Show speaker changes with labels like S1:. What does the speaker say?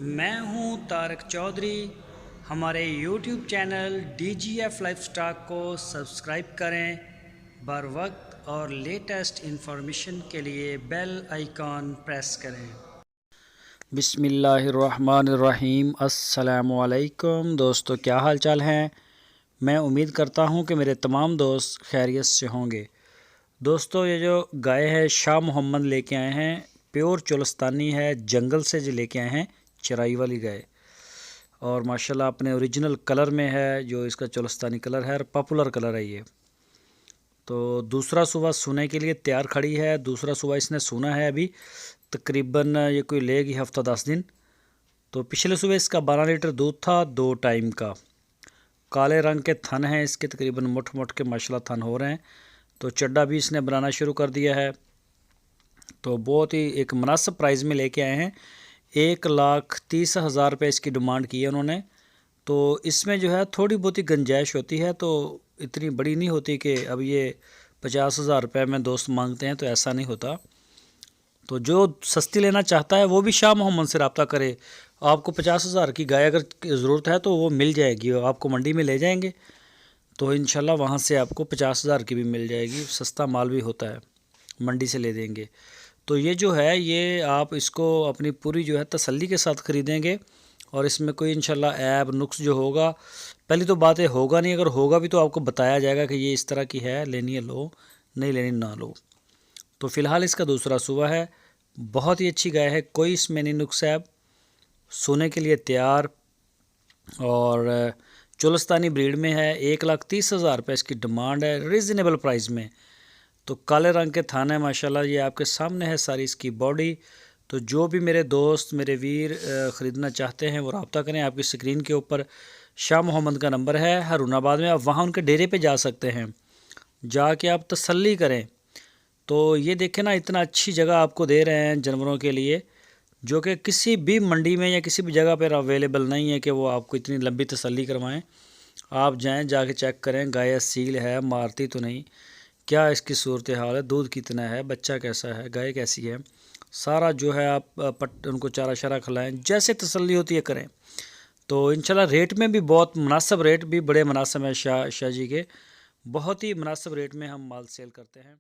S1: میں ہوں طارق چودھری۔ ہمارے YouTube channel DGF life stock کو سبسکرائب کریں۔ بر وقت اور لیٹسٹ انفارمیشن کے لیے بیل آئیکن پریس کریں۔
S2: بسم اللہ الرحمن الرحیم۔ السلام علیکم دوستو، کیا حال چال ہیں؟ میں امید کرتا ہوں کہ میرے تمام دوست خیریت سے ہوں گے۔ دوستو، یہ جو گائے ہے شاہ محمد لے کے آئے ہیں، پیور چولستانی ہے، جنگل سے جو لے کے آئے ہیں، چرائی والی گائے، اور ماشاءاللہ اپنے اوریجنل کلر میں ہے، جو اس کا چولستانی کلر ہے اور پاپولر کلر ہے یہ۔ تو دوسرا صبح سونے کے لیے تیار کھڑی ہے، دوسرا صبح اس نے سونا ہے ابھی، تقریباً یہ کوئی لے گی ہفتہ 10 دن۔ تو پچھلے صبح اس کا 12 لیٹر دودھ تھا، 2 ٹائم کا۔ کالے رنگ کے تھن ہیں اس کے، تقریباً مٹھ مٹھ کے ماشاءاللہ تھن ہو رہے ہیں۔ تو چڈا بھی اس نے بنانا شروع کر دیا ہے۔ تو بہت ہی ایک مناسب پرائز میں لے کے آئے ہیں، 1,30,000 روپے اس کی ڈیمانڈ کی ہے انہوں نے۔ تو اس میں جو ہے تھوڑی بہت ہی گنجائش ہوتی ہے، تو اتنی بڑی نہیں ہوتی کہ اب یہ 50,000 روپے میں دوست مانگتے ہیں، تو ایسا نہیں ہوتا۔ تو جو سستی لینا چاہتا ہے وہ بھی شاہ محمد سے رابطہ کرے۔ آپ کو 50,000 کی گائے اگر ضرورت ہے تو وہ مل جائے گی، آپ کو منڈی میں لے جائیں گے تو انشاءاللہ وہاں سے آپ کو 50,000 کی بھی مل جائے گی، سستا مال بھی ہوتا ہے، منڈی سے لے دیں گے۔ تو یہ جو ہے، یہ آپ اس کو اپنی پوری جو ہے تسلی کے ساتھ خریدیں گے، اور اس میں کوئی انشاءاللہ عیب نقص جو ہوگا، پہلی تو بات ہے ہوگا نہیں، اگر ہوگا بھی تو آپ کو بتایا جائے گا کہ یہ اس طرح کی ہے، لینی ہے لو، نہیں لینی نہ لو۔ تو فی الحال اس کا دوسرا صبح ہے، بہت ہی اچھی گائے ہے، کوئی اس میں نہیں نقص ہے، سونے کے لیے تیار، اور چولستانی بریڈ میں ہے۔ 1,30,000 روپے اس کی ڈیمانڈ ہے، ریزنیبل پرائز میں۔ تو کالے رنگ کے تھان ہے ماشاءاللہ، یہ آپ کے سامنے ہے ساری اس کی باڈی۔ تو جو بھی میرے دوست، میرے ویر خریدنا چاہتے ہیں وہ رابطہ کریں۔ آپ کی اسکرین کے اوپر شاہ محمد کا نمبر ہے، ہارون آباد میں، آپ وہاں ان کے ڈیرے پہ جا سکتے ہیں، جا کے آپ تسلی کریں۔ تو یہ دیکھیں نا، اتنا اچھی جگہ آپ کو دے رہے ہیں جانوروں کے لیے، جو کہ کسی بھی منڈی میں یا کسی بھی جگہ پر اویلیبل نہیں ہے کہ وہ آپ کو اتنی لمبی تسلی کروائیں۔ آپ جائیں، جا کے چیک کریں، گائے اصیل ہے، مارتی تو نہیں، کیا اس کی صورتحال ہے، دودھ کتنا ہے، بچہ کیسا ہے، گائے کیسی ہے، سارا جو ہے آپ ان کو چارہ شارہ کھلائیں، جیسے تسلی ہوتی ہے کریں۔ تو انشاءاللہ ریٹ میں بھی بہت مناسب، ریٹ بھی بڑے مناسب ہیں، شاہ جی کے بہت ہی مناسب ریٹ میں ہم مال سیل کرتے ہیں۔